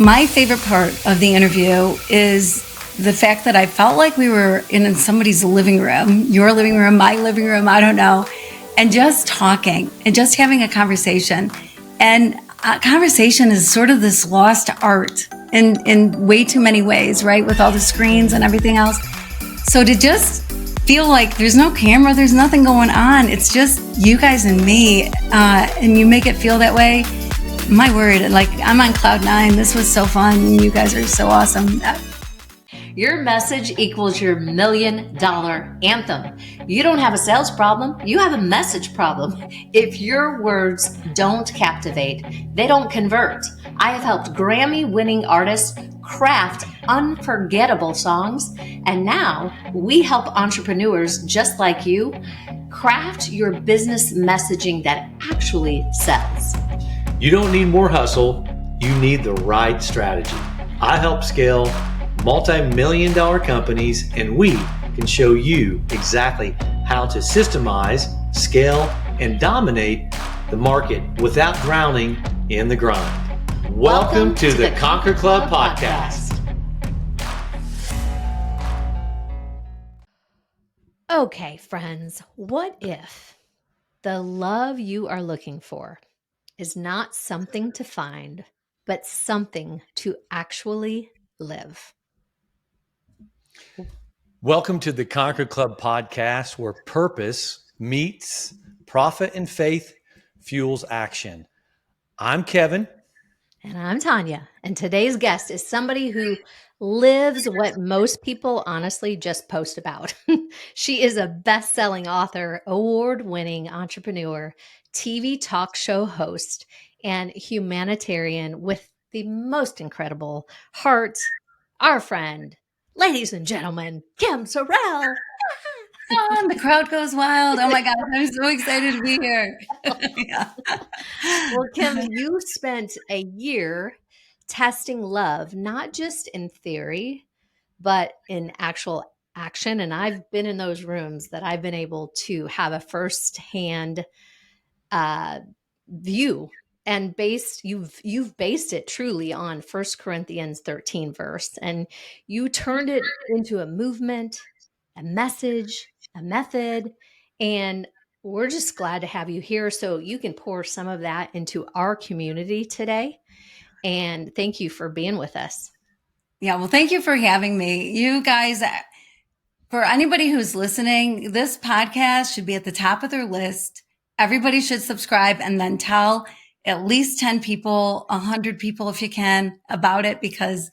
My favorite part of the interview is the fact that I felt like we were in somebody's living room, your living room, my living room, I don't know, and just talking and just having a conversation. And a conversation is sort of this lost art in way too many ways, right? With all the screens and everything else. So to just feel like there's no camera, there's nothing going on. It's just you guys and me, and you make it feel that way. My word, like I'm on cloud nine. This was so fun. You guys are so awesome. Your message equals your $1 million anthem. You don't have a sales problem. You have a message problem. If your words don't captivate, they don't convert. I have helped Grammy-winning artists craft unforgettable songs, and now we help entrepreneurs just like you craft your business messaging that actually sells. You don't need more hustle, you need the right strategy. I help scale multi-million-dollar companies, and we can show you exactly how to systemize, scale, and dominate the market without drowning in the grind. Welcome to the Conquer Club podcast. Okay, friends, what if the love you are looking for is not something to find, but something to actually live? Welcome to the Conquer Club podcast, where purpose meets profit and faith fuels action. I'm Kevin. And I'm Tonya. And today's guest is somebody who lives what most people honestly just post about. She is a best-selling author, award-winning entrepreneur, TV talk show host, and humanitarian with the most incredible heart. Our friend, ladies and gentlemen, Kim Sorrelle. The crowd goes wild. Oh my God, I'm so excited to be here. Yeah. Well, Kim, you spent a year testing love, not just in theory, but in actual action. And I've been in those rooms that I've been able to have a firsthand view, and you've based it truly on 1 Corinthians 13 verse, and you turned it into a movement, a message, a method, and we're just glad to have you here so you can pour some of that into our community today. And thank you for being with us. Yeah, well, thank you for having me. You guys, for anybody who's listening, this podcast should be at the top of their list. Everybody should subscribe and then tell at least 10 people, 100 people if you can about it, because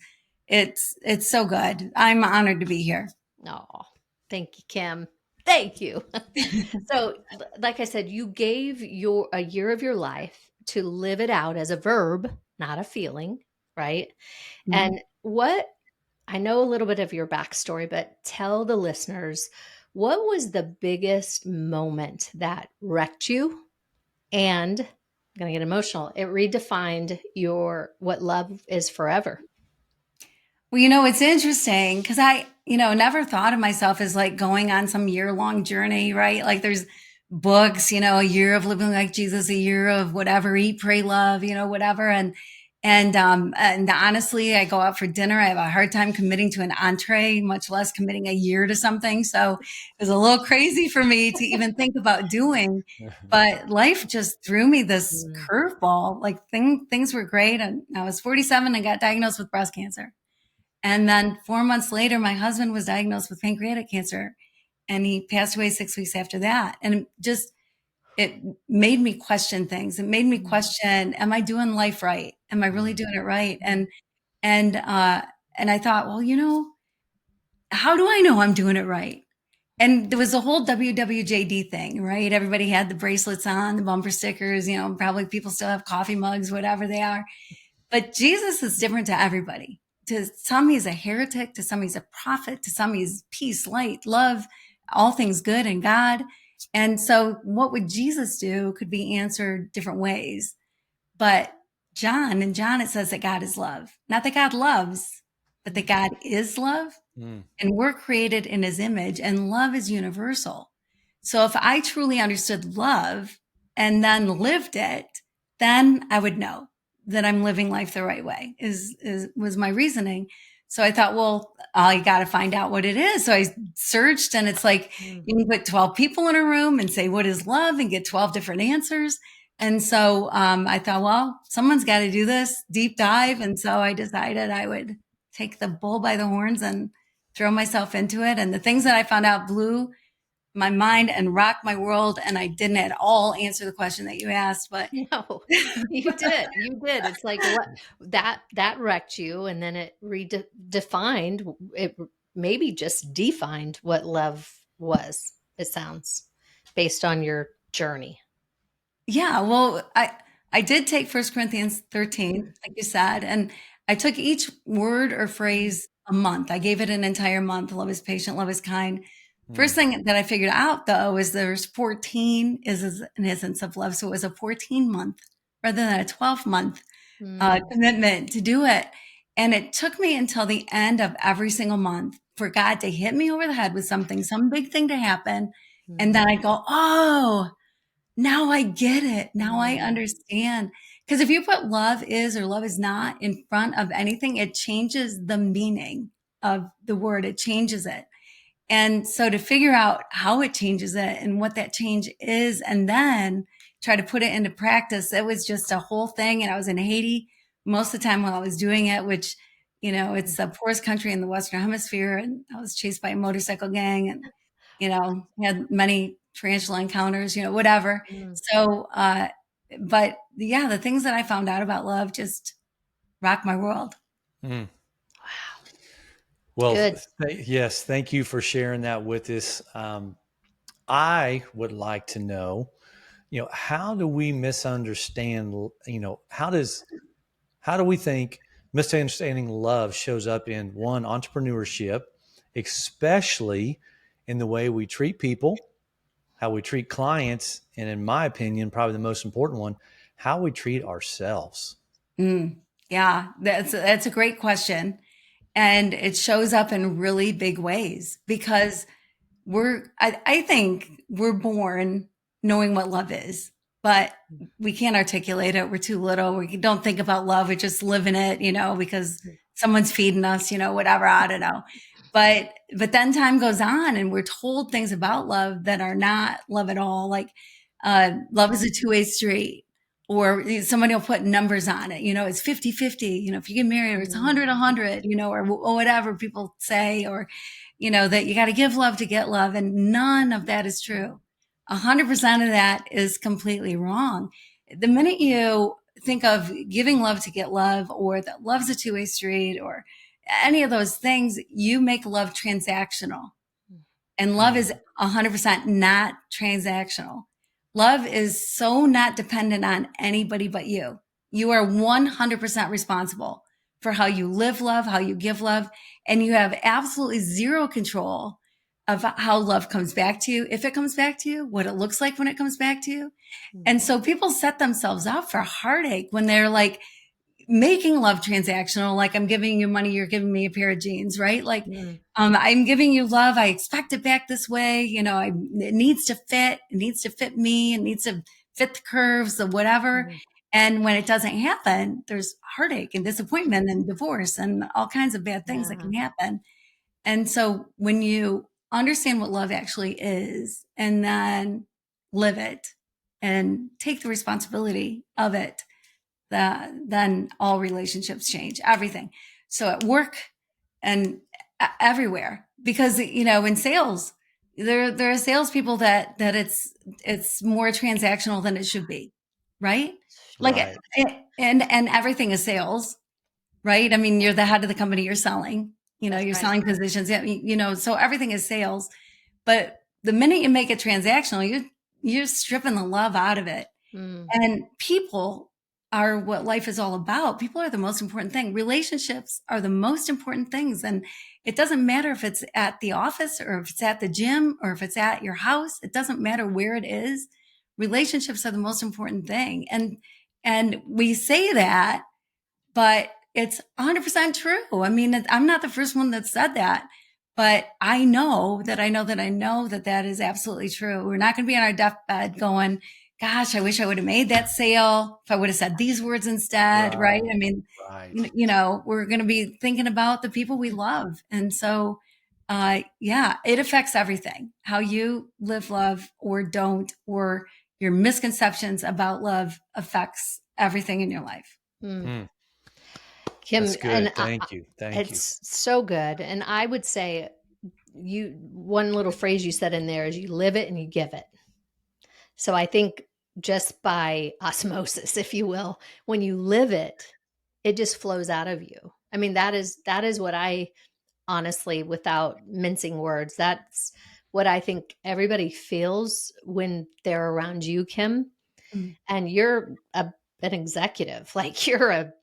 it's so good. I'm honored to be here. Oh, thank you, Kim. Thank you. So, like I said, you gave a year of your life to live it out as a verb, not a feeling, right? Mhm. And what I know a little bit of your backstory, but tell the listeners, what was the biggest moment that wrecked you? And I'm going to get emotional. It redefined what love is forever. Well, it's interesting because I, never thought of myself as like going on some year-long journey, right? Like there's books, a year of living like Jesus, a year of whatever, eat, pray, love, whatever. And honestly, I go out for dinner. I have a hard time committing to an entree, much less committing a year to something. So it was a little crazy for me to even think about doing, but life just threw me this curveball. Like things were great. And I was 47 and got diagnosed with breast cancer. And then 4 months later, my husband was diagnosed with pancreatic cancer, and he passed away 6 weeks after that. And it made me question things. It made me question, am I doing life right? Am I really doing it right? And I thought, well, how do I know I'm doing it right? And there was a whole WWJD thing, right? Everybody had the bracelets on, the bumper stickers, probably people still have coffee mugs, whatever they are. But Jesus is different to everybody. To some, he's a heretic. To some, he's a prophet. To some, he's peace, light, love, all things good in God. And so what would Jesus do could be answered different ways. But in John, it says that God is love. Not that God loves, but that God is love. And we're created in his image, and love is universal. So if I truly understood love and then lived it, then I would know. that I'm living life the right way was my reasoning. So I thought, well, I got to find out what it is. So I searched, and it's like Mm. you can put 12 people in a room and say, what is love, and get 12 different answers. And so I thought, well, someone's got to do this deep dive. And so I decided I would take the bull by the horns and throw myself into it. And the things that I found out blew my mind and rocked my world. And I didn't at all answer the question that you asked, but No, you did. You did. It's like what that wrecked you, and then it redefined it, maybe just defined what love was. It sounds based on your journey. yeah, well, I did take First Corinthians 13, like you said, and I took each word or phrase a month. I gave it an entire month. Love is patient, love is kind. First Mm. thing that I figured out though is there's 14 is an essence of love. So it was a 14-month rather than a 12-month Mm, commitment to do it. And it took me until the end of every single month for God to hit me over the head with something, some big thing to happen. And mm, then I go, oh, now I get it. Now I mm, understand. Because if you put love is or love is not in front of anything, it changes the meaning of the word. It changes it. And so to figure out how it changes it and what that change is, and then try to put it into practice, it was just a whole thing. And I was in Haiti most of the time while I was doing it, which, it's the poorest country in the Western Hemisphere. And I was chased by a motorcycle gang and, had many tarantula encounters, whatever. mm. So, but yeah, the things that I found out about love just rocked my world. Mm. Wow. Well, Good. yes, thank you for sharing that with us. I would like to know, how do we misunderstand, how do we think misunderstanding love shows up in one, entrepreneurship, especially in the way we treat people, how we treat clients, and in my opinion, probably the most important one, how we treat ourselves. Mm, yeah, that's a great question. And it shows up in really big ways because I think we're born knowing what love is, but we can't articulate it. We're too little. We don't think about love. We just live in it, because someone's feeding us, whatever. I don't know. But then time goes on and we're told things about love that are not love at all. Like, love is a two-way street, or somebody will put numbers on it. It's 50-50, if you get married, or it's Mm, 100-100, or whatever people say, or, that you got to give love to get love. And none of that is true. 100% of that is completely wrong. The minute you think of giving love to get love, or that love's a two-way street, or any of those things, you make love transactional. And love is 100% not transactional. Love is so not dependent on anybody but you. You are 100% responsible for how you live love, how you give love, and you have absolutely zero control of how love comes back to you, if it comes back to you, what it looks like when it comes back to you. mm, And so people set themselves up for heartache when they're like, making love transactional, like I'm giving you money, you're giving me a pair of jeans, right? Like, mm, I'm giving you love. I expect it back this way. It needs to fit. It needs to fit me. It needs to fit the curves of whatever. mm. And when it doesn't happen, there's heartache and disappointment and divorce and all kinds of bad things that Yeah. can happen. And so when you understand what love actually is and then live it and take the responsibility of it, then all relationships change, everything. So at work and everywhere, because in sales, there are salespeople that it's more transactional than it should be, right? Like, Right. and everything is sales, right? I mean, you're the head of the company, you're selling, That's you're right. selling positions, yeah, so everything is sales. But the minute you make it transactional, you're stripping the love out of it. Mm, And people are what life is all about. People are the most important thing. Relationships are the most important things. And it doesn't matter if it's at the office or if it's at the gym or if it's at your house. It doesn't matter where it is. Relationships are the most important thing. And we say that, but it's 100% true. I mean, I'm not the first one that said that, but I know that that is absolutely true. We're not going to be on our deathbed going, gosh, I wish I would have made that sale. If I would have said these words instead, right? Right. I mean, Right. we're going to be thinking about the people we love. And so, yeah, it affects everything. How you live love or don't, or your misconceptions about love affects everything in your life. Mm. Mm, Kim, that's and good. Thank you. Thank you. it's so good. And I would say one little phrase you said in there is you live it and you give it. So I think just by osmosis, if you will, when you live it, it just flows out of you. I mean, that is what I honestly, without mincing words, that's what I think everybody feels when they're around you, Kim. Mm. And an executive, like you're a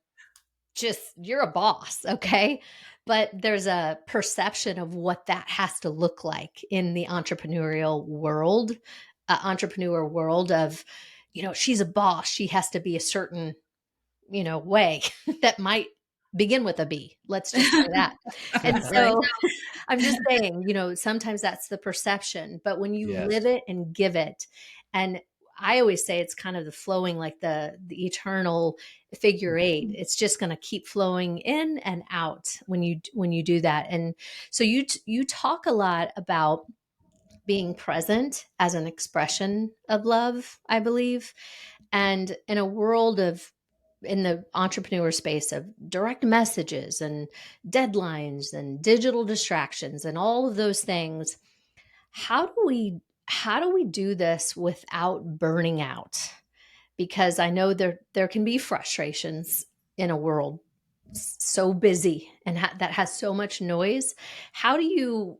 boss, okay? But there's a perception of what that has to look like in the entrepreneur world of, she's a boss. She has to be a certain, way that might begin with a B. Let's just say that. And Right. so I'm just saying, sometimes that's the perception, but when you Yes. live it and give it, and I always say it's kind of the flowing, like the eternal figure eight. It's just going to keep flowing in and out when you do that. And so you talk a lot about being present as an expression of love, I believe. And in a world in the entrepreneur space of direct messages and deadlines and digital distractions and all of those things, how do we do this without burning out? Because I know there can be frustrations in a world so busy and that has so much noise. How do you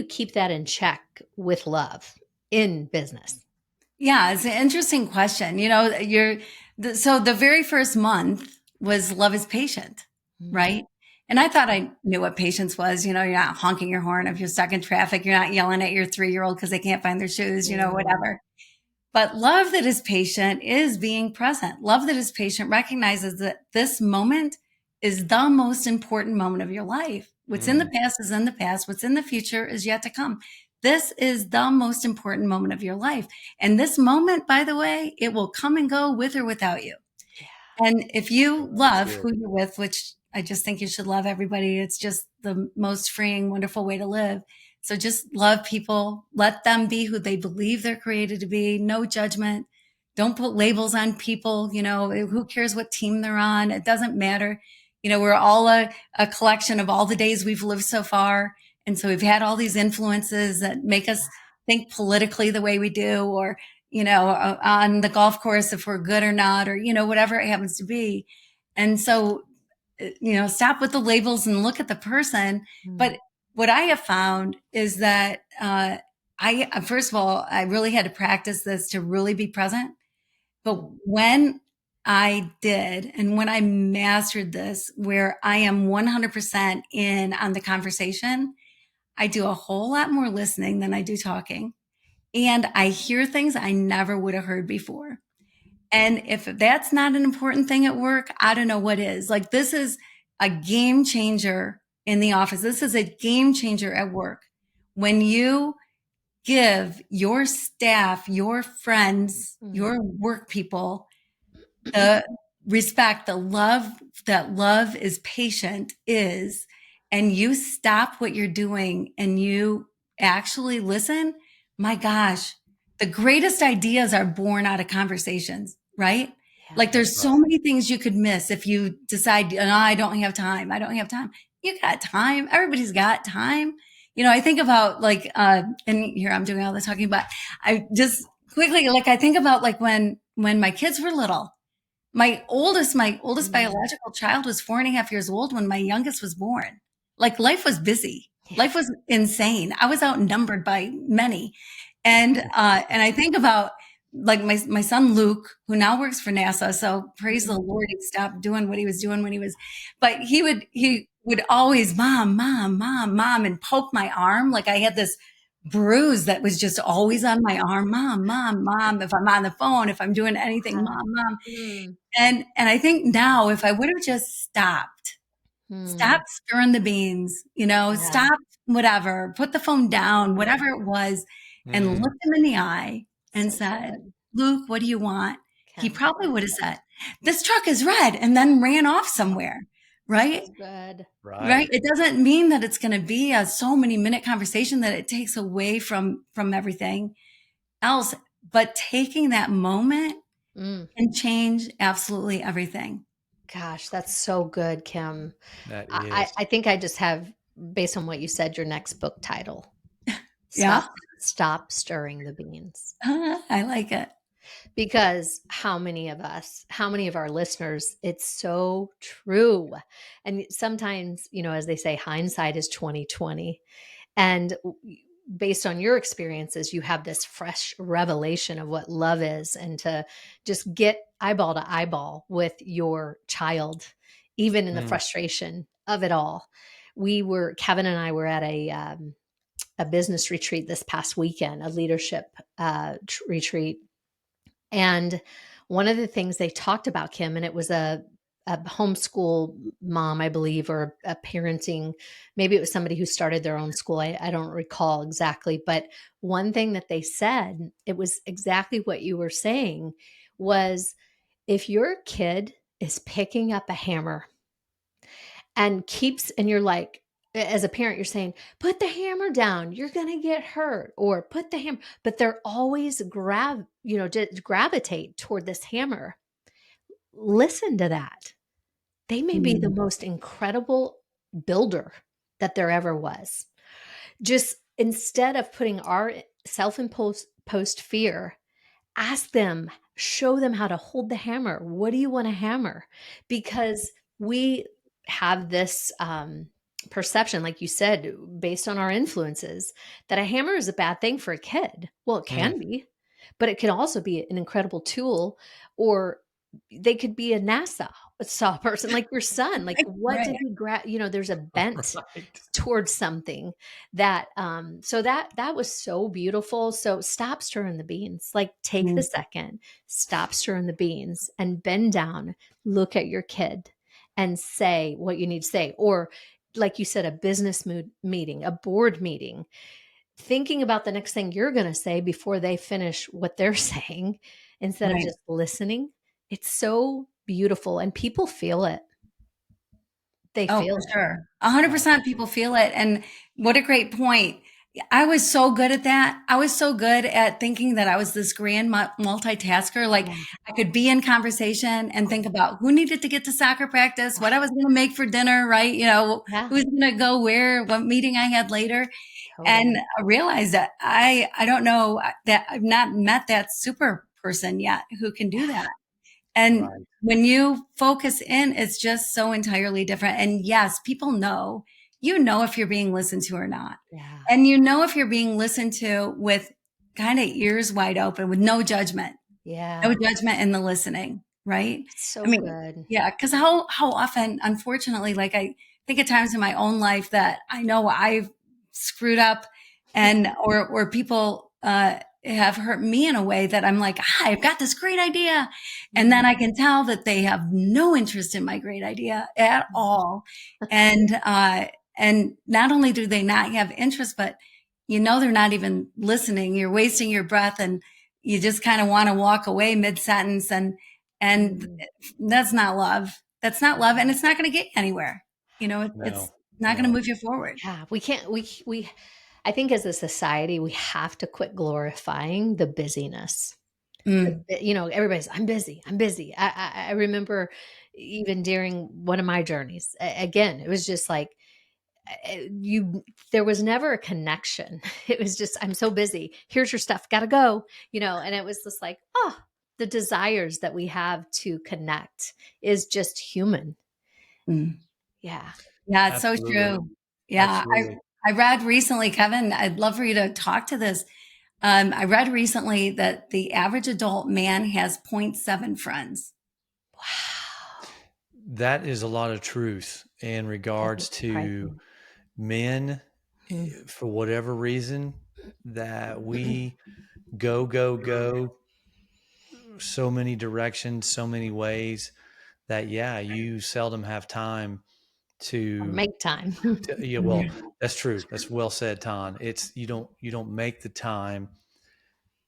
keep that in check with love in business? Yeah, it's an interesting question. So the very first month was love is patient, Mm. right? And I thought I knew what patience was. You're not honking your horn if you're stuck in traffic. You're not yelling at your 3-year-old because they can't find their shoes, Mm. whatever. But love that is patient is being present. Love that is patient recognizes that this moment is the most important moment of your life. What's in the Mm, past is in the past. What's in the future is yet to come. This is the most important moment of your life. And this moment, by the way, it will come and go with or without you. Yeah. And if you that's love good. who you're with, which I just think you should love everybody, it's just the most freeing, wonderful way to live. So just love people, let them be who they believe they're created to be, no judgment. Don't put labels on people. Who cares what team they're on? It doesn't matter. We're all a collection of all the days we've lived so far. And so we've had all these influences that make us think politically the way we do, or on the golf course, if we're good or not, or, whatever it happens to be. And so, stop with the labels and look at the person. Mm. But what I have found is that, first of all, I really had to practice this to really be present. But when I did, and when I mastered this, where I am 100% in on the conversation, I do a whole lot more listening than I do talking. And I hear things I never would have heard before. And if that's not an important thing at work, I don't know what is. Like, this is a game changer in the office. This is a game changer at work. When you give your staff, your friends, Mm. your work people the respect, the love that love is patient is, and you stop what you're doing and you actually listen, my gosh, the greatest ideas are born out of conversations, right? Yeah. Like, That's there's right. so many things you could miss if you decide, "No, I don't have time. I don't have time." You got time. Everybody's got time. I think about, like, and here I'm doing all the talking, but I just quickly, like, I think about, like, when my kids were little. My oldest Mm. biological child was 4.5 years old when my youngest was born. Like, life was busy. Yeah. Life was insane. I was outnumbered by many. And I think about, like, my son Luke, who now works for NASA. So praise the Lord, he stopped doing what he was doing when but he would always, "Mom, mom, mom, mom," and poke my arm. Like, I had this bruise that was just always on my arm. "Mom, mom, mom." If I'm on the phone, if I'm doing anything, "Mom, mom." Mm. And I think now, if I would have just Mm. stopped stirring the beans, Yeah. stop whatever, put the phone down, whatever it was, and Mm, looked him in the eye and So said, good. Luke, what do you want? He Kim, probably would have said, this truck is red, and then ran off somewhere, right? that's good. Right. Right. It doesn't mean that it's going to be a so many minute conversation that it takes away from everything else. But taking that moment Mm, can change absolutely everything. gosh, that's so good, Kim. That I, is. I think I just have, based on what you said, your next book title. Yeah. Stop stirring the beans. I like it. Because how many of us, how many of our listeners, it's so true. And sometimes, as they say, hindsight is 2020. And based on your experiences, you have this fresh revelation of what love is, and to just get eyeball to eyeball with your child, even in the Mm, frustration of it all. Kevin and I were at a business retreat this past weekend, a leadership retreat. And one of the things they talked about, Kim, and it was a homeschool mom, I believe, or a parenting, maybe it was somebody who started their own school. I don't recall exactly. But one thing that they said, it was exactly what you were saying, was if your kid is picking up a hammer and you're like, as a parent, you're saying, put the hammer down, you're going to get hurt, or put the hammer, but they're always just gravitate toward this hammer. Listen to that. They may be the Mm, most incredible builder that there ever was. Just instead of putting our self-imposed fear, ask them, show them how to hold the hammer. What do you want to hammer? Because we have this perception, like you said, based on our influences, that a hammer is a bad thing for a kid. Well, it mm, can be, but it can also be an incredible tool. Or they could be a NASA saw person, like your son. Like, what right. did he grab? There's a bent right. towards something that so that was so beautiful. So stop stirring the beans. Like, take the Mm, second, stop stirring the beans, and bend down, look at your kid and say what you need to say. Or like you said, a business meeting, a board meeting, thinking about the next thing you're going to say before they finish what they're saying, instead of right. just listening. It's so beautiful, and people feel it. They Oh, for feel it. sure. Right. 100% people feel it. And what a great point. I was so good at that. I was so good at thinking that I was this grand multitasker. Like Yeah. I could be in conversation and think about who needed to get to soccer practice, what I was going to make for dinner, right? Yeah, Who's going to go where, what meeting I had later. And totally. I realized that I don't know that I've not met that super person yet who can do Yeah. that. And Right. when you focus in, it's just so entirely different. And yes, people know, if you're being listened to or not. Yeah. And if you're being listened to with kind of ears wide open, with no Yeah. judgment in the listening, right? I So mean, good. yeah, because how often, unfortunately, like I think at times in my own life that I know I've screwed up, and or people have hurt me in a way that I'm like, I've got this great idea, and then Mhm. I can tell that they have no interest in my great idea at all, and not only do they not have interest, but they're not even listening. You're wasting your breath, and you just kind of want to walk away mid sentence, and Mm. that's not love. That's not love, and it's not going to get you anywhere. It's No. not going to No. move you forward. Yeah, we can't we I think as a society, we have to quit glorifying the busyness. Mm, Everybody's, I'm busy. I'm busy. I remember even during one of my journeys, again, it was just like, there was never a connection. It was just, I'm so busy. Here's your stuff. Gotta go, and it was just like, oh, the desires that we have to connect is just human. mm. Yeah. Yeah, it's so Absolutely. true. Yeah, Absolutely. I read recently, Kevin. I'd love for you to talk to this. I read recently that the average adult man has zero point 0.7 friends. Wow. That is a lot of truth in That regards is to surprising. men, Mm. for whatever reason, that we go, go, go so many directions, so many ways that, yeah, you seldom have time Or to, make time. yeah, well, Mm, that's true. That's well said, Ton. It's, you don't make the time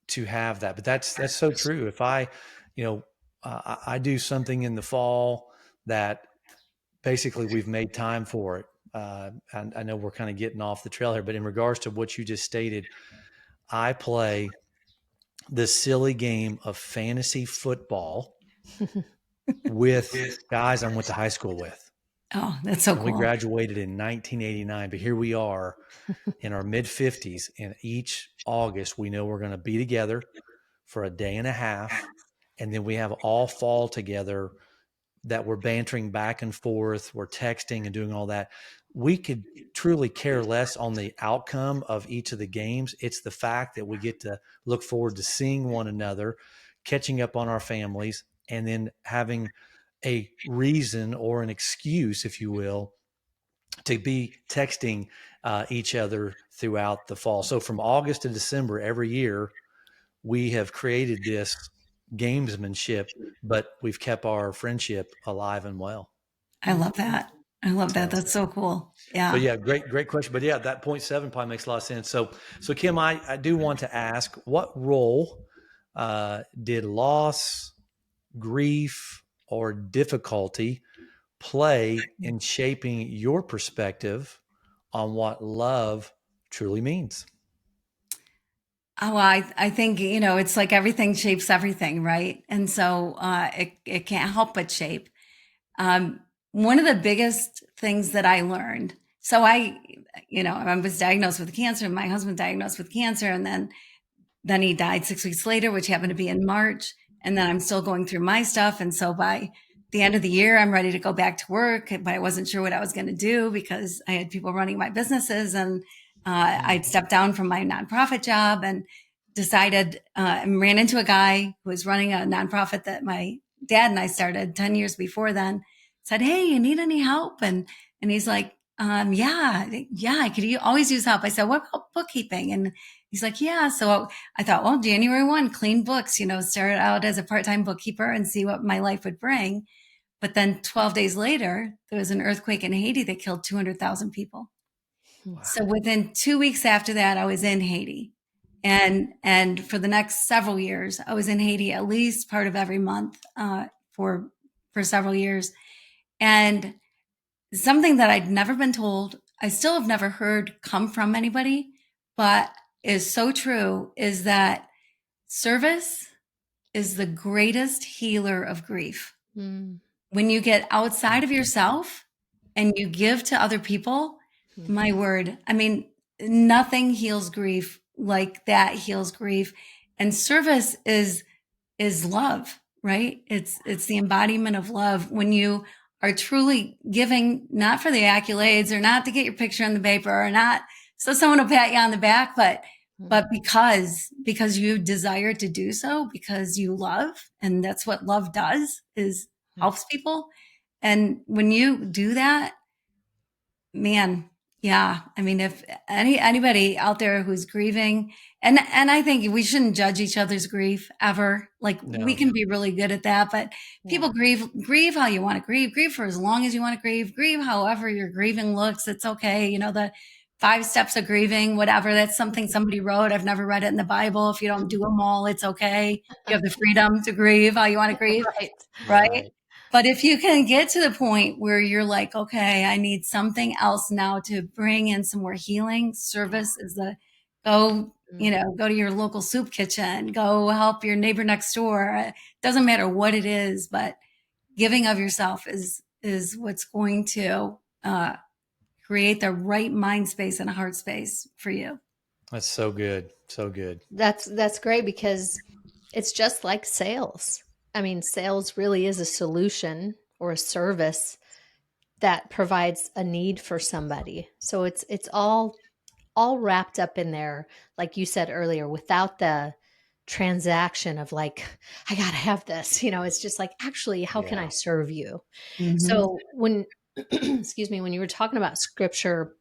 to have that. But that's so true. If I, you know, I do something in the fall that basically we've made time for it. And I know we're kind of getting off the trail here, but in regards to what you just stated, I play the silly game of fantasy football with guys I went to high school with. Oh, that's so And we cool. graduated in 1989, but here we are in our mid 50s. And each August, we know we're going to be together for a day and a half. And then we have all fall together that we're bantering back and forth, we're texting and doing all that. We could truly care less on the outcome of each of the games. It's the fact that we get to look forward to seeing one another, catching up on our families, and then having a reason or an excuse, if you will, to be texting each other throughout the fall. So from August to December every year, we have created this gamesmanship, but we've kept our friendship alive and well. I love that. I love that. So, That's so cool. but Yeah. yeah, great question. But yeah, that point seven probably makes a lot of sense. So Kim, I do want to ask, what role did loss, grief, or difficulty play in shaping your perspective on what love truly means? Oh, well, I think, it's like everything shapes everything, right? And so it can't help but shape. One of the biggest things that I learned, so I was diagnosed with cancer, my husband diagnosed with cancer, and then he died 6 weeks later, which happened to be in March. And then I'm still going through my stuff. And so by the end of the year, I'm ready to go back to work, but I wasn't sure what I was going to do because I had people running my businesses, and I'd stepped down from my nonprofit job and decided and ran into a guy who was running a nonprofit that my dad and I started 10 years before then. Said, "Hey, you need any help?" And he's like, yeah, I could always use help. I said, "What about bookkeeping?" And he's like, "Yeah." So I thought, well, January 1, clean books, start out as a part-time bookkeeper and see what my life would bring. But then 12 days later, there was an earthquake in Haiti that killed 200,000 people. Wow. So within 2 weeks after that, I was in Haiti. And for the next several years, I was in Haiti at least part of every month for several years. And something that I'd never been told, I still have never heard come from anybody, but is so true, is that service is the greatest healer of grief. Mm. When you get outside of yourself and you give to other people, my word, I mean, nothing heals grief like that heals grief. And service is love, right? It's the embodiment of love when you are truly giving, not for the accolades or not to get your picture in the paper or not so someone will pat you on the back, but because you desire to do so, because you love, and that's what love does, is helps people. And when you do that, man, yeah. I mean, if anybody out there who's grieving, and I think we shouldn't judge each other's grief ever. Like we No. can be really good at that, but people grieve how you want to grieve for as long as you want to grieve however your grieving looks. It's okay. The 5 steps of grieving, whatever. That's something somebody wrote. I've never read it in the Bible. If you don't do them all, it's okay. You have the freedom to grieve how you want to grieve. Right. Right. But if you can get to the point where you're like, okay, I need something else now to bring in some more healing, service is go to your local soup kitchen, go help your neighbor next door. It doesn't matter what it is, but giving of yourself is what's going to create the right mind space and heart space for you. That's so good. So good. That's great, because it's just like sales. I mean, sales really is a solution or a service that provides a need for somebody. So it's all wrapped up in there, like you said earlier, without the transaction of like, I gotta have this. It's just like, actually, how can I serve you? Mm-hmm. So when excuse me, when you were talking about scripture,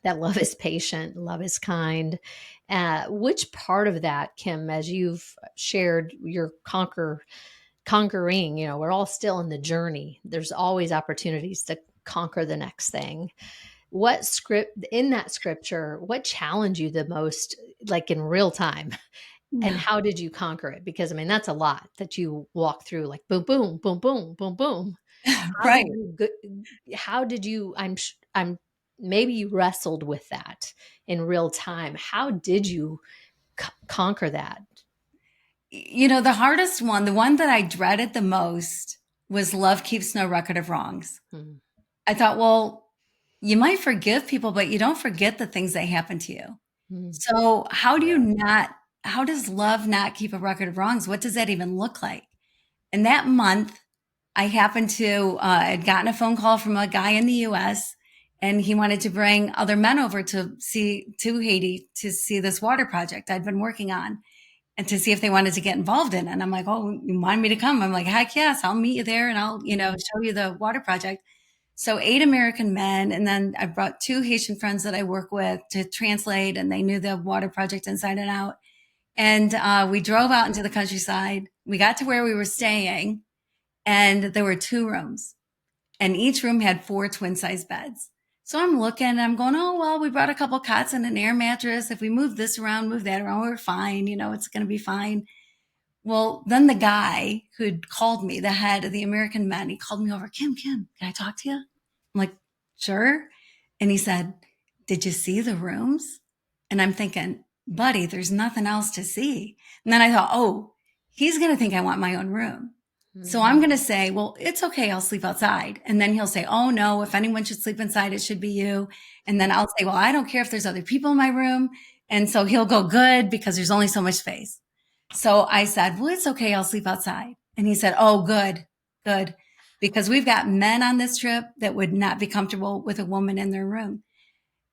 that love is patient, love is kind. Which part of that, Kim, as you've shared your conquering, we're all still in the journey. There's always opportunities to conquer the next thing. What script in that scripture, what challenged you the most, like in real time? And how did you conquer it? Because I mean, that's a lot that you walk through, like boom, boom, boom, boom, boom, boom. How do Right. you how did you I'm maybe you wrestled with that in real time. How did you conquer that? The hardest one, the one that I dreaded the most was love keeps no record of wrongs. Hmm. I thought, well, you might forgive people, but you don't forget the things that happened to you. Hmm. So Yeah. how does love not keep a record of wrongs? What does that even look like? And that month, I happened to, had gotten a phone call from a guy in the US, and he wanted to bring other men over to Haiti to see this water project I'd been working on and to see if they wanted to get involved in it. And I'm like, oh, you want me to come? I'm like, heck yes, I'll meet you there and I'll, show you the water project. So 8 American men. And then I brought 2 Haitian friends that I work with to translate, and they knew the water project inside and out. And we drove out into the countryside. We got to where we were staying, and there were 2 rooms, and each room had 4 twin-size beds. So I'm looking and I'm going, oh, well, we brought a couple cots and an air mattress. If we move this around, move that around, we're fine. It's going to be fine. Well, then the guy who'd called me, the head of the American men, he called me over. Kim, can I talk to you? I'm like, sure. And he said, did you see the rooms? And I'm thinking, buddy, there's nothing else to see. And then I thought, oh, he's going to think I want my own room. So I'm going to say, well, it's okay. I'll sleep outside. And then he'll say, oh no, if anyone should sleep inside, it should be you. And then I'll say, well, I don't care if there's other people in my room. And so he'll go, good, because there's only so much space. So I said, well, it's okay. I'll sleep outside. And he said, oh, good, good. Because we've got men on this trip that would not be comfortable with a woman in their room.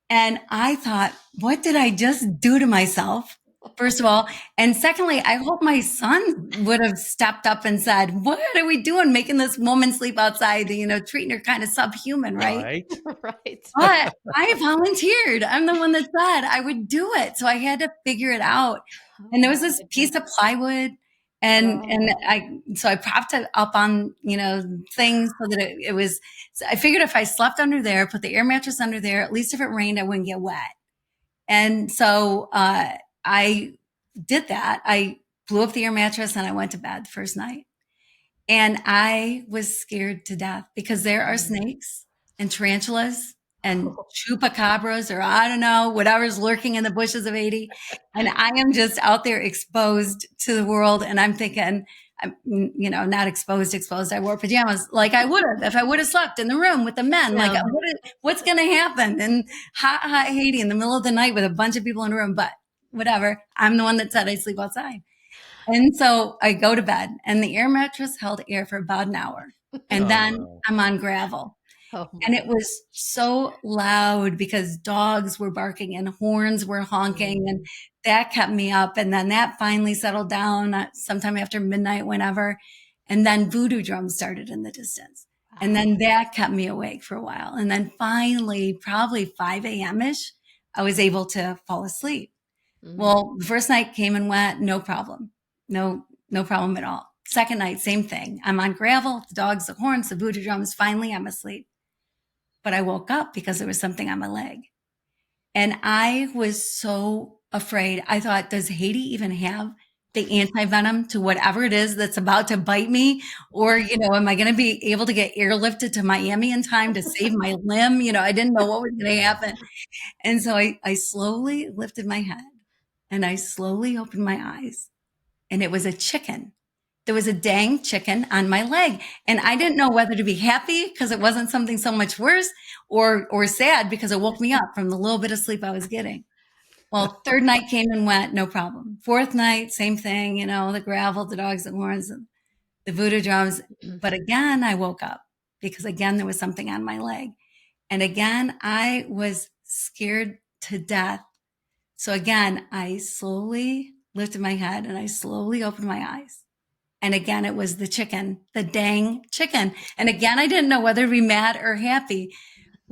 And I thought, what did I just do to myself? First of all. And secondly, I hope my son would have stepped up and said, what are we doing making this woman sleep outside, treating her kind of subhuman, right? Right. Right. But I volunteered. I'm the one that said I would do it. So I had to figure it out. And there was this piece of plywood, and I propped it up on, things so that it was, so I figured if I slept under there, put the air mattress under there, at least if it rained, I wouldn't get wet. And so, I did that. I blew up the air mattress and I went to bed the first night. And I was scared to death because there are snakes and tarantulas and chupacabras, or I don't know, whatever's lurking in the bushes of Haiti. And I am just out there exposed to the world. And I'm thinking, I'm, not exposed. I wore pajamas like I would have if I would have slept in the room with the men. Yeah. Like, what's going to happen in hot Haiti in the middle of the night with a bunch of people in a room? But whatever. I'm the one that said I sleep outside. And so I go to bed, and the air mattress held air for about an hour. And then I'm on gravel. Oh, And it was so loud because dogs were barking and horns were honking, and that kept me up. And then that finally settled down sometime after midnight, whenever. And then voodoo drums started in the distance. And then that kept me awake for a while. And then finally, probably 5 a.m.-ish, I was able to fall asleep. Well, the first night came and went, no problem. No problem at all. Second night, same thing. I'm on gravel, the dogs, the horns, the voodoo drums. Finally, I'm asleep. But I woke up because there was something on my leg. And I was so afraid. I thought, does Haiti even have the anti-venom to whatever it is that's about to bite me? Or, am I going to be able to get airlifted to Miami in time to save my limb? I didn't know what was going to happen. And so I slowly lifted my head and I slowly opened my eyes, and it was a chicken. There was a dang chicken on my leg. And I didn't know whether to be happy because it wasn't something so much worse, or sad because it woke me up from the little bit of sleep I was getting. Well, third night came and went, no problem. Fourth night, same thing, the gravel, the dogs, the horns, and the voodoo drums. But again, I woke up because again, there was something on my leg. And again, I was scared to death. So again, I slowly lifted my head and I slowly opened my eyes. And again, it was the chicken, the dang chicken. And again, I didn't know whether to be mad or happy.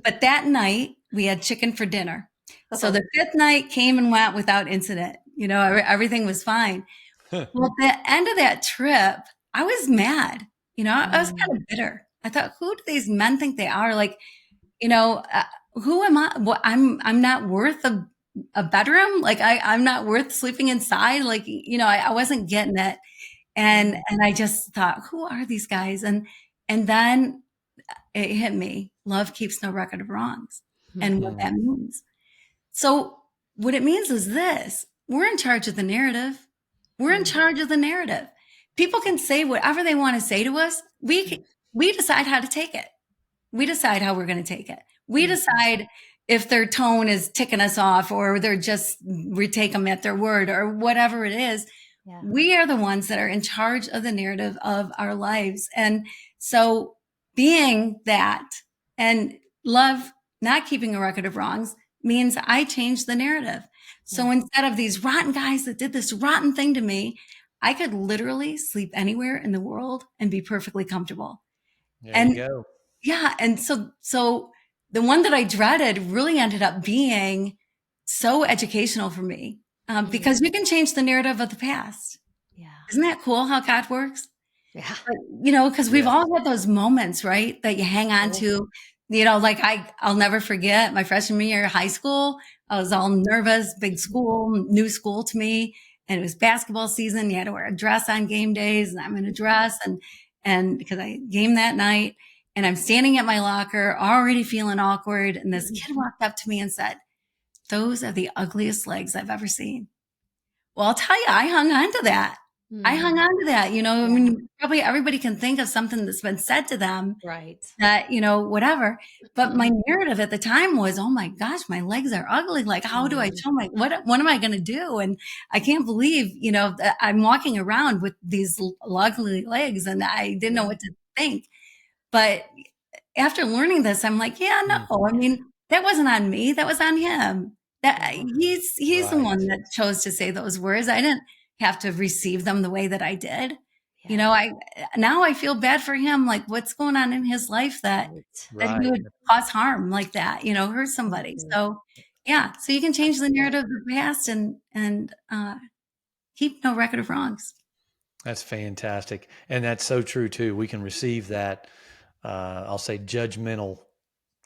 But that night, we had chicken for dinner. So the fifth night came and went without incident. Everything was fine. Well, at the end of that trip, I was mad. I was kind of bitter. I thought, who do these men think they are? Like, who am I? Well, I'm not worth a bedroom? Like I'm not worth sleeping inside. Like, I wasn't getting it. And I just thought, who are these guys? And then it hit me. Love keeps no record of wrongs and what that means. So what it means is this: we're in charge of the narrative. We're in charge of the narrative. People can say whatever they want to say to us. We decide how to take it. We decide how we're going to take it. We decide if their tone is ticking us off, or we take them at their word, or whatever it is. Yeah. We are the ones that are in charge of the narrative of our lives. And so being that, and love not keeping a record of wrongs, means I changed the narrative. So instead of these rotten guys that did this rotten thing to me, I could literally sleep anywhere in the world and be perfectly comfortable. There you go. Yeah. And so the one that I dreaded really ended up being so educational for me, because you can change the narrative of the past. Yeah. Isn't that cool how God works? Yeah. But, because we've all had those moments, right, that you hang on to, like I'll never forget my freshman year of high school. I was all nervous, big school, new school to me. And it was basketball season. You had to wear a dress on game days, and I'm in a dress and because I game that night, and I'm standing at my locker already feeling awkward. And this kid walked up to me and said, "Those are the ugliest legs I've ever seen." Well, I'll tell you, I hung on to that. I hung on to that. I mean, probably everybody can think of something that's been said to them. Right. That, whatever. But my narrative at the time was, oh my gosh, my legs are ugly. Like, how do I show what am I going to do? And I can't believe, that I'm walking around with these ugly legs, and I didn't know what to think. But after learning this, I'm like, yeah, no, I mean, that wasn't on me. That was on him. That he's the one that chose to say those words. I didn't have to receive them the way that I did. Yeah. Now I feel bad for him. Like, what's going on in his life that he would cause harm like that, hurt somebody. So yeah. So you can change the narrative of the past and keep no record of wrongs. That's fantastic. And that's so true too. We can receive that, I'll say, judgmental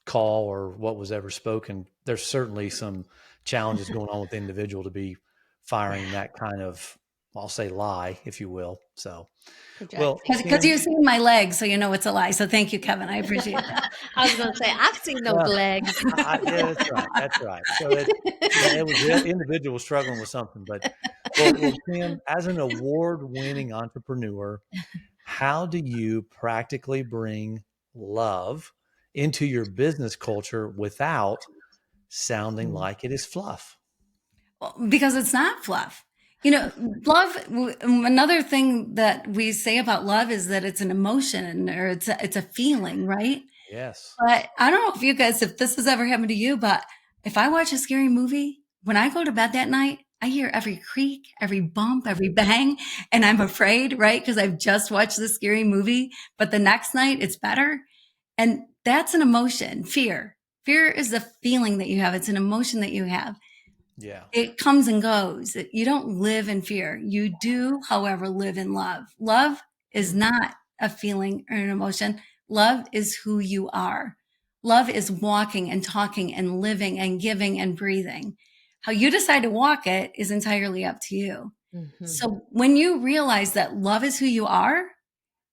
call or what was ever spoken. There's certainly some challenges going on with the individual to be firing that kind of, I'll say, lie, if you will. So, well, because you've seen my legs, so you know it's a lie. So thank you, Kevin. I appreciate that. I was going to say, I've seen those legs. Yeah, that's right. That's right. So it was the individual struggling with something. But well, Kim, as an award-winning entrepreneur, how do you practically bring love into your business culture without sounding like it is fluff? Well, because it's not fluff. Love, another thing that we say about love is that it's an emotion, or it's a feeling, right? Yes. But I don't know if this has ever happened to you, but if I watch a scary movie, when I go to bed that night, I hear every creak, every bump, every bang, and I'm afraid, right? Because I've just watched the scary movie, but the next night it's better. And that's an emotion, fear. Fear is a feeling that you have. It's an emotion that you have. Yeah. It comes and goes. You don't live in fear. You do, however, live in love. Love is not a feeling or an emotion. Love is who you are. Love is walking and talking and living and giving and breathing. How you decide to walk it is entirely up to you. Mm-hmm. So when you realize that love is who you are,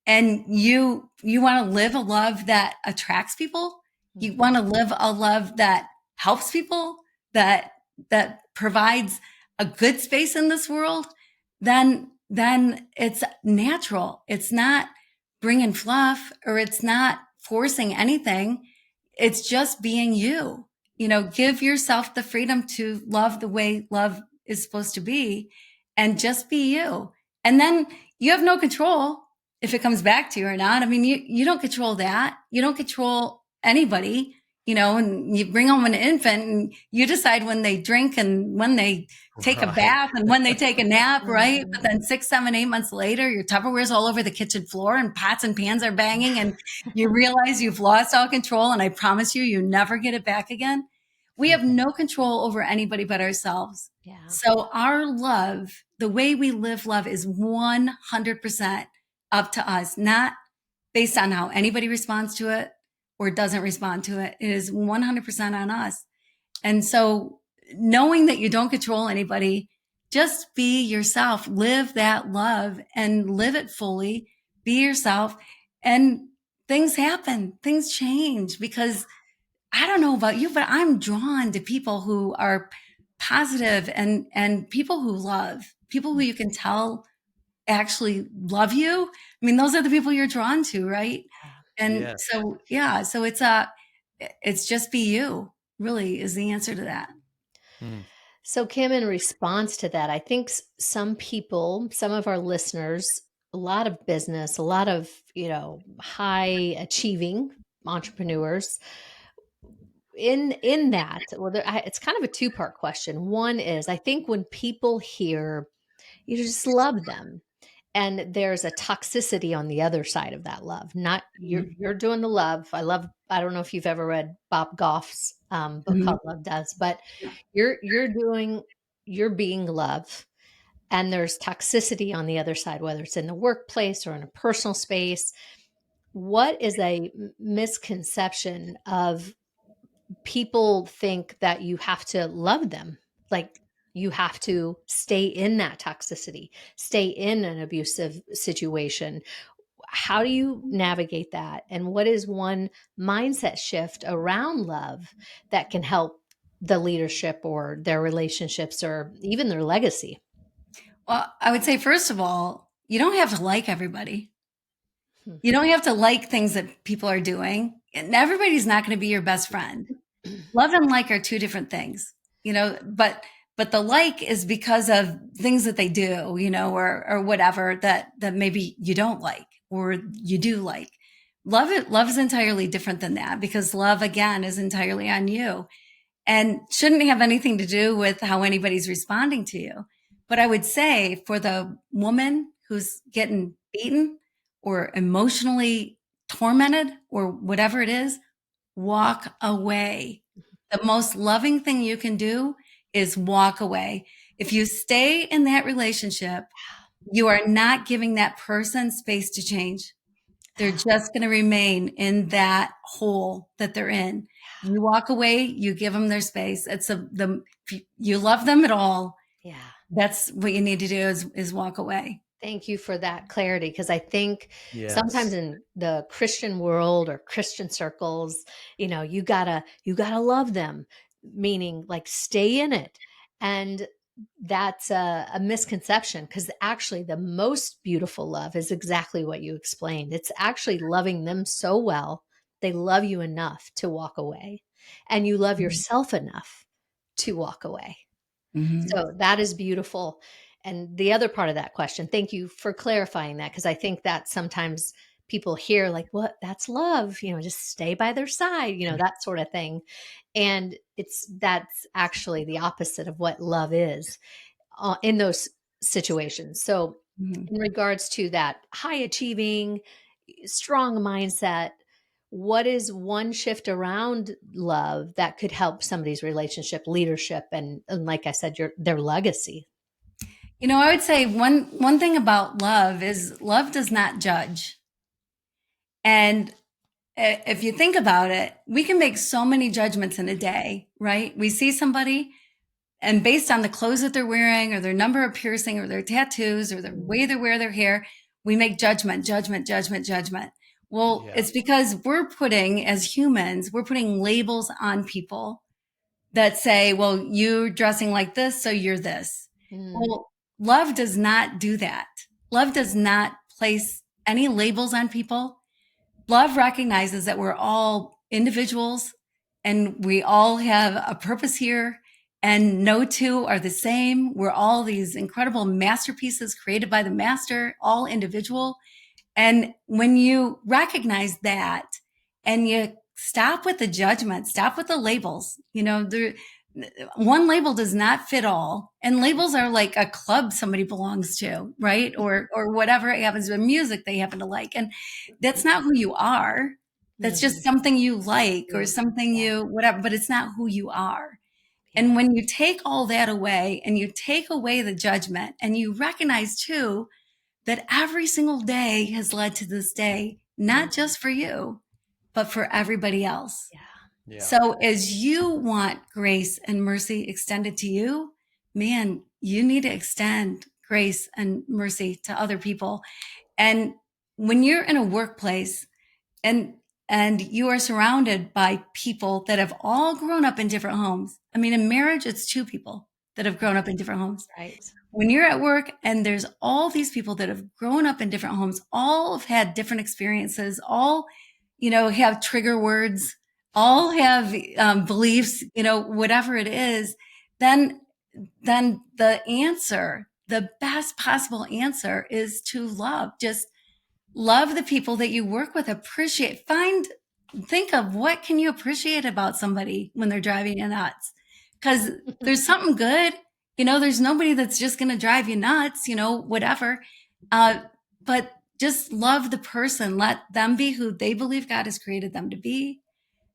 and you want to live a love that attracts people, you want to live a love that helps people, that provides a good space in this world, then it's natural. It's not bringing fluff, or it's not forcing anything. It's just being you. Give yourself the freedom to love the way love is supposed to be, and just be you. And then you have no control if it comes back to you or not. I mean, you don't control that. You don't control anybody. And you bring home an infant and you decide when they drink and when they take a bath and when they take a nap, right? But then 6, 7, 8 months later, your Tupperware's all over the kitchen floor and pots and pans are banging, and you realize you've lost all control. And I promise you never get it back again. We have no control over anybody but ourselves. Yeah. So our love, the way we live love, is 100% up to us, not based on how anybody responds to it or doesn't respond to it. It is 100% on us. And so knowing that you don't control anybody, just be yourself, live that love and live it fully, be yourself. And things happen, things change, because I don't know about you, but I'm drawn to people who are positive and people who love, people who you can tell actually love you. I mean, those are the people you're drawn to, right? And Yes. so, yeah, so it's just be you, really, is the answer to that. Mm. So, Kim, in response to that, I think some people, some of our listeners, a lot of business, a lot of, high achieving entrepreneurs in that, well, it's kind of a two-part question. One is, I think when people hear you just love them, and there's a toxicity on the other side of that love. Not Mhm. you're doing the love. I don't know if you've ever read Bob Goff's book Mhm. called Love Does, but you're being love, and there's toxicity on the other side, whether it's in the workplace or in a personal space. What is a misconception of people think that you have to love them? Like, you have to stay in that toxicity, stay in an abusive situation. How do you navigate that? And what is one mindset shift around love that can help the leadership or their relationships or even their legacy? Well, I would say, first of all, you don't have to like everybody. Hmm. You don't have to like things that people are doing. And everybody's not going to be your best friend. Love and like are two different things, but the like is because of things that they do, or whatever that maybe you don't like or you do like. Love is entirely different than that, because love, again, is entirely on you and shouldn't have anything to do with how anybody's responding to you. But I would say, for the woman who's getting beaten or emotionally tormented or whatever it is, walk away. The most loving thing you can do is walk away. If you stay in that relationship, you are not giving that person space to change. They're just going to remain in that hole that they're in. You walk away, you give them their space. If you love them at all, Yeah. that's what you need to do, is walk away. Thank you for that clarity, because I think sometimes Yes. in the Christian world or Christian circles, you gotta love them, meaning like stay in it. And that's a misconception, because actually the most beautiful love is exactly what you explained. It's actually loving them so well, they love you enough to walk away, and you love Mhm. yourself enough to walk away. Mhm. So that is beautiful. And the other part of that question, thank you for clarifying that, because I think that sometimes people hear like, what, that's love, just stay by their side, that sort of thing. And that's actually the opposite of what love is in those situations. So, Mhm. in regards to that high achieving, strong mindset, what is one shift around love that could help somebody's relationship, leadership, and like I said, their legacy? I would say one thing about love is love does not judge. And if you think about it, we can make so many judgments in a day, right? We see somebody, and based on the clothes that they're wearing or their number of piercing or their tattoos or the way they wear their hair, we make judgment, judgment, judgment, judgment. Well, Yeah. it's because as humans, we're putting labels on people that say, well, you're dressing like this, so you're this. Mm, Well, love does not do that. Love does not place any labels on people. Love recognizes that we're all individuals and we all have a purpose here, and no two are the same. We're all these incredible masterpieces created by the master, all individual. And when you recognize that and you stop with the judgment, stop with the labels, one label does not fit all. And labels are like a club somebody belongs to, right? Or whatever it happens with music they happen to like. And that's not who you are. That's just mhm. something you like or Mm, something yeah, you whatever, but it's not who you are. And yeah. when you take all that away and you take away the judgment and you recognize too that every single day has led to this day, Mm, not just for you, but for everybody else. yeah. Yeah. So as you want grace and mercy extended to you, man, you need to extend grace and mercy to other people. And when you're in a workplace and you are surrounded by people that have all grown up in different homes. I mean, in marriage, it's two people that have grown up in different homes. Right. When you're at work and there's all these people that have grown up in different homes, all have had different experiences, all, have trigger words, all have beliefs, whatever it is, then the answer, the best possible answer is to love. Just love the people that you work with, think of what can you appreciate about somebody when they're driving you nuts, because there's something good. There's nobody that's just going to drive you nuts, whatever. But just love the person, let them be who they believe God has created them to be,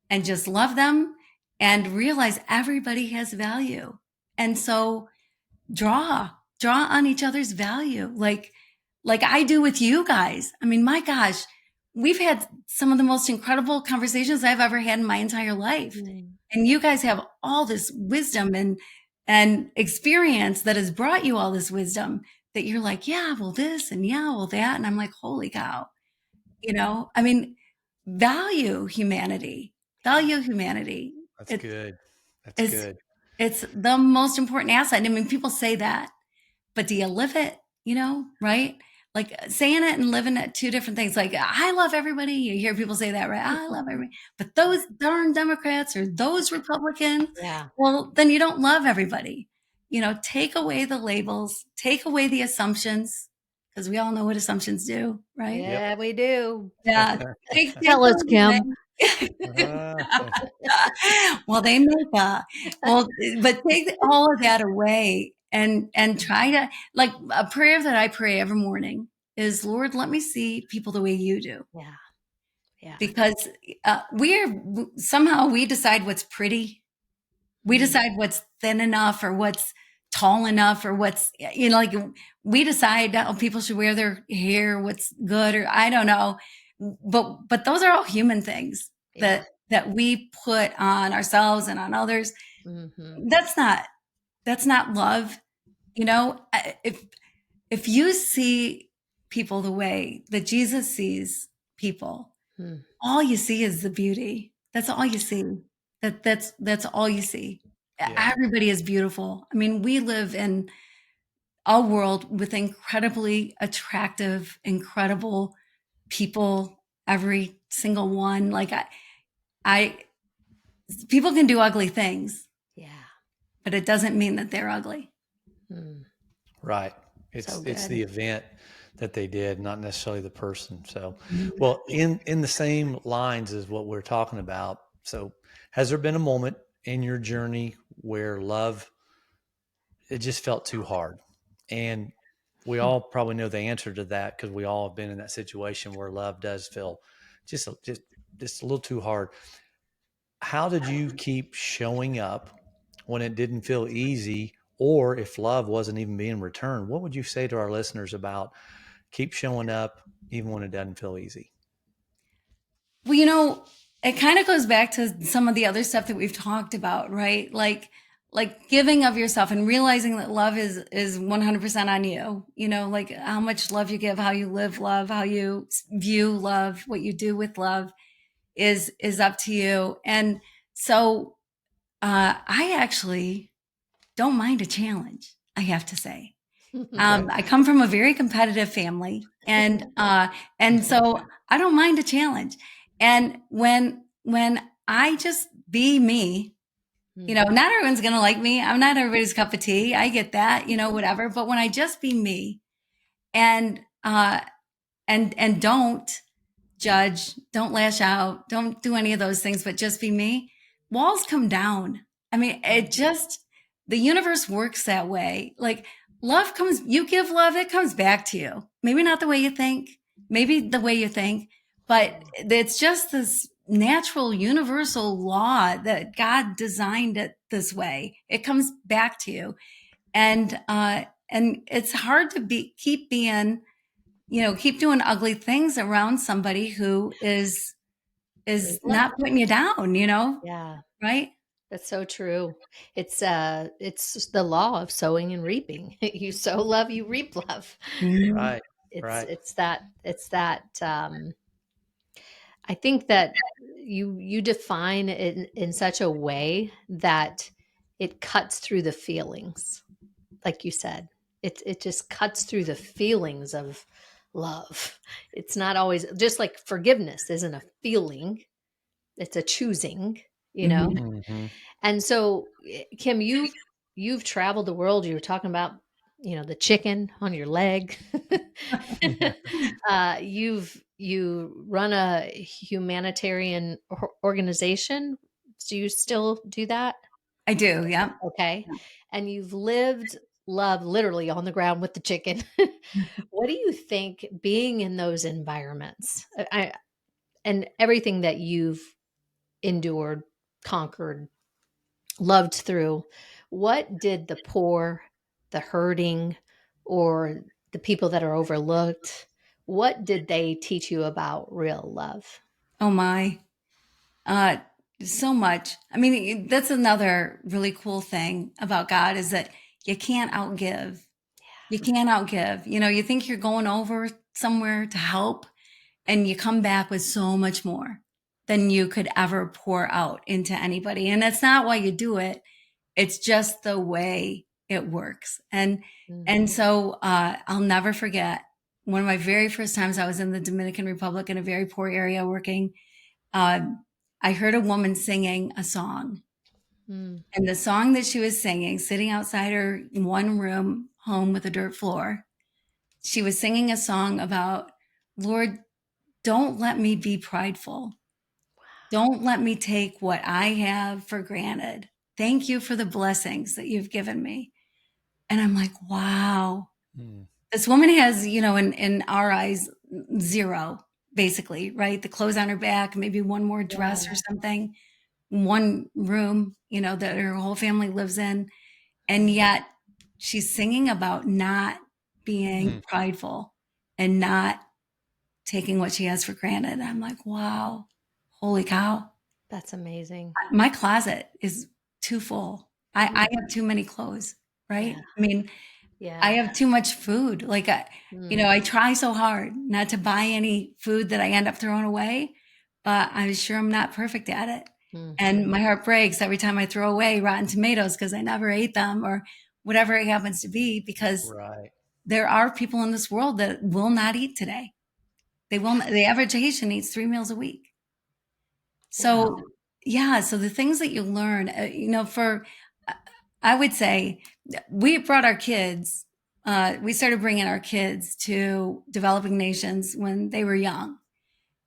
and just love them and realize everybody has value. And so draw on each other's value, like I do with you guys. I mean, my gosh, we've had some of the most incredible conversations I've ever had in my entire life. And you guys have all this wisdom and experience that has brought you all this wisdom that you're like, yeah, well, this and yeah, well, that. And I'm like, holy cow, I mean, value humanity, value humanity. That's It, good. That's it's, good. it's the most important asset. I mean, people say that, but do you live it? Right? Like saying it and living it, two different things. Like, I love everybody. You hear people say that, right? I love everybody. But those darn Democrats or those Republicans, Yeah. well, then you don't love everybody. Take away the labels, take away the assumptions, because we all know what assumptions do, right? Yeah, we do. Yeah. Take Tell us, those away. Kim. Well, they make well, but take all of that away and try to, like, a prayer that I pray every morning is, Lord, let me see people the way you do. Yeah. Yeah. Because somehow we decide what's pretty. We decide what's thin enough or what's tall enough or what's, like, we decide how people should wear their hair, what's good, or I don't know. But those are all human things that we put on ourselves and on others. That's not love. If you see people the way that Jesus sees people, all you see is the beauty. That's all you see. That's all you see. Yeah. Everybody is beautiful. I mean, we live in a world with incredibly attractive, incredible people, every single one. Like I people can do ugly things. Yeah. But it doesn't mean that they're ugly. Right. It's the event that they did, not necessarily the person. So, well, in the same lines as what we're talking about. So, has there been a moment in your journey where love, it just felt too hard? And we all probably know the answer to that, because we all have been in that situation where love does feel just a little too hard. How did you keep showing up when it didn't feel easy, or if love wasn't even being returned? What would you say to our listeners about keep showing up even when it doesn't feel easy? Well, it kind of goes back to some of the other stuff that we've talked about, right? Like giving of yourself and realizing that love is 100% on you. Like how much love you give, how you live love, how you view love, what you do with love is up to you. And so I actually don't mind a challenge, I have to say. I come from a very competitive family, and so I don't mind a challenge. And when I just be me, not everyone's gonna like me. I'm not everybody's cup of tea. I get that, whatever. But when I just be me, and don't judge, don't lash out, don't do any of those things, but just be me, walls come down. I mean, the universe works that way. Like love comes, you give love, it comes back to you. Maybe not the way you think, maybe the way you think, but it's just this natural universal law that God designed it this way. It comes back to you. And it's hard to keep doing ugly things around somebody who is is Love. not putting you down, Yeah. right? That's so true. It's the law of sowing and reaping. You sow love, you reap love. Mhm. Right. It's Right. it's that it's that I think that you define it in such a way that it cuts through the feelings, like you said. It just cuts through the feelings of love. It's not always just like forgiveness isn't a feeling, it's a choosing, you know? Mhm. Hmm. And so, Kim, you've traveled the world. You were talking about, the chicken on your leg. You run a humanitarian organization. Do you still do that? I do, yeah. Okay. And you've lived love literally on the ground with the chicken. What do you think being in those environments and everything that you've endured, conquered, loved through, what did the poor, the hurting, or the people that are overlooked, what did they teach you about real love? Oh my. Uh, so much. I mean, that's another really cool thing about God is that you can't outgive. You can't outgive. You think you're going over somewhere to help, and you come back with so much more than you could ever pour out into anybody. And that's not why you do it. It's just the way it works. And Mhm. so I'll never forget one of my very first times I was in the Dominican Republic in a very poor area working. I heard a woman singing a song, Mm. and the song that she was singing, sitting outside her one room home with a dirt floor, she was singing a song about, Lord, don't let me be prideful. Don't let me take what I have for granted. Thank you for the blessings that you've given me. And I'm like, wow, Mm. this woman has, in our eyes, zero, basically, right? The clothes on her back, maybe one more dress or Yeah. something, one room, that her whole family lives in. And Mm. yet she's singing about not being Mm. prideful and not taking what she has for granted. I'm like, wow, holy cow. That's amazing. My closet is too full. I Mm. have too many clothes, Yeah. right? I mean, I Yeah. have too much food. Like, Mm. I try so hard not to buy any food that I end up throwing away, but I'm sure I'm not perfect at it. And Mhm. my heart breaks every time I throw away rotten tomatoes because I never ate them or whatever it happens to be, because Right. there are people in this world that will not eat today. They will not, the average Haitian eats 3 meals a week. Wow. So, yeah, so the things that you learn, uh, I would say we brought our kids, we started bringing our kids to developing nations when they were young.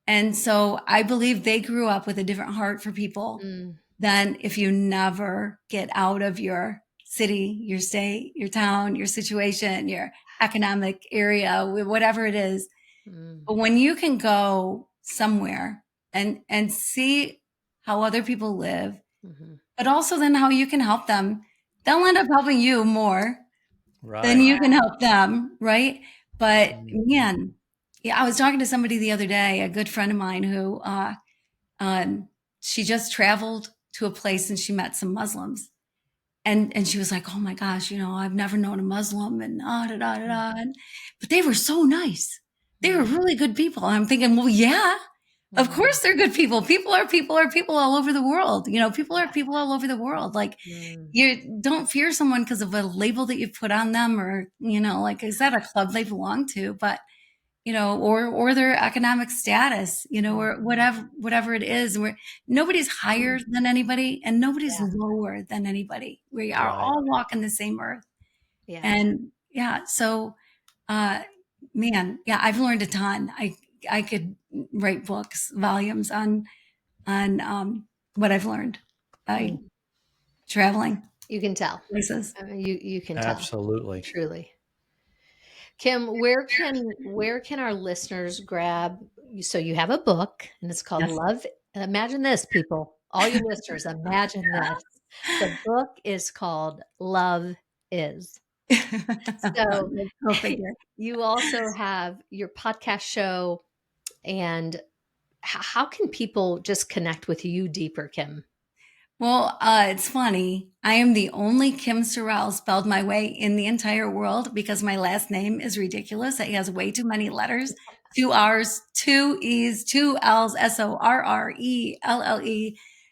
And so I believe they grew up with a different heart for people Mm. than if you never get out of your city, your state, your town, your situation, your economic area, whatever it is. Mm. But when you can go somewhere and see how other people live, Mhm. but also then how you can help them, they'll end up helping you more than Right. you can help them, right? But Mhm. man, yeah, I was talking to somebody the other day, a good friend of mine who um, she just traveled to a place and she met some Muslims. And she was like, "Oh my gosh, I've never known a Muslim and da da da Mm. da." But they were so nice. They were Mm. really good people. And I'm thinking, well, yeah, of Mm. course they're good people. People are people all over the world. People are Yeah. people all over the world. Like, Mm. you don't fear someone because of a label that you put on them, or, like, is that a club they belong to? But or their economic status, or Mhm. whatever it is. Nobody's higher than anybody and nobody's Yeah. lower than anybody. We are Right. all walking the same earth. Yeah. And yeah, so uh man, yeah, I've learned a ton. I could write books, volumes on what I've learned by Mm. traveling You can tell. places. You can tell, Absolutely. truly. Kim, where can our listeners grab so you have a book and it's called Yes. Love. Imagine this, people. All you listeners, imagine this. The book is called Love Is. So Go figure. you also have your podcast show and how can people just connect with you deeper, Kim? Well, it's funny. I am the only Kim Sorrelle spelled my way in the entire world because my last name is ridiculous. It has way too many letters, 2 R's, 2 E's, 2 L's, Sorrelle.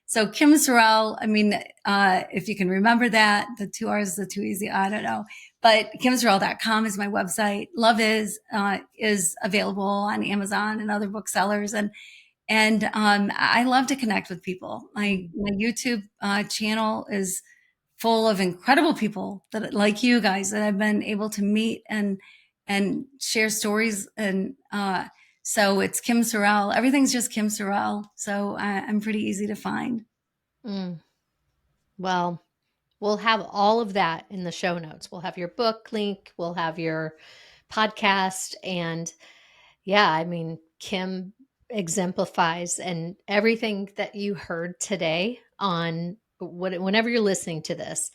So Kim Sorrelle, I mean, if you can remember that, the 2 R's, the 2 E's, I don't know. But kimsorrelle.com is my website. Love is available on Amazon and other booksellers. And I love to connect with people. My YouTube channel is full of incredible people that, like you guys, that I've been able to meet and share stories. And so it's Kim Sorrelle. Everything's just Kim Sorrelle. So I'm pretty easy to find. Mm. Well, we'll have all of that in the show notes. We'll have your book link. We'll have your podcast. And yeah, I mean, Kim exemplifies, and everything that you heard today on whenever you're listening to this,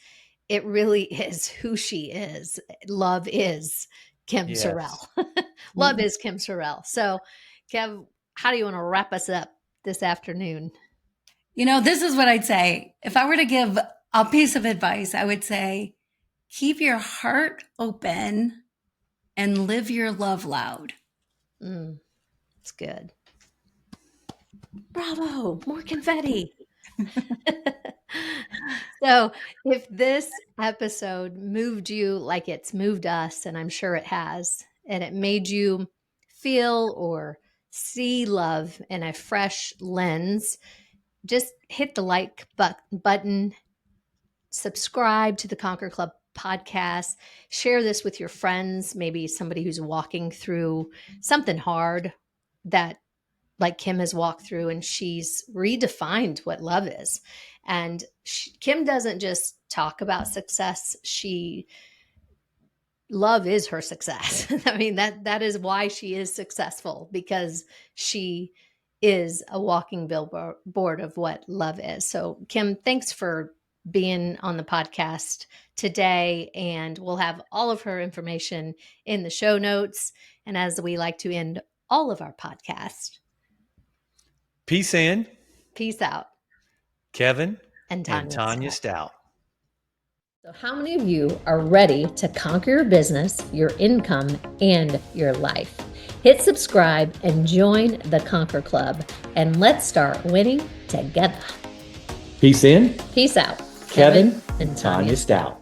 it really is who she is. Love is Kim Yes. Sorrelle. Love is Kim Sorrelle. So, Kev, how do you want to wrap us up this afternoon? This is what I'd say. If I were to give a piece of advice, I would say, keep your heart open and live your love loud. It's good. Bravo, more confetti. So if this episode moved you like it's moved us, and I'm sure it has, and it made you feel or see love in a fresh lens, just hit the like button, subscribe to the Conquer Club podcast, share this with your friends, maybe somebody who's walking through something hard that like Kim has walked through, and she's redefined what love is. And Kim doesn't just talk about success. Love is her success. I mean, that is why she is successful, because she is a walking billboard of what love is. So Kim, thanks for being on the podcast today. And we'll have all of her information in the show notes. And as we like to end all of our podcasts, Peace in. Peace out. Kevin and Tonya Stout. So how many of you are ready to conquer your business, your income, and your life? Hit subscribe and join the Conquer Club, and let's start winning together. Peace in. Peace out. Kevin and Tonya Stout.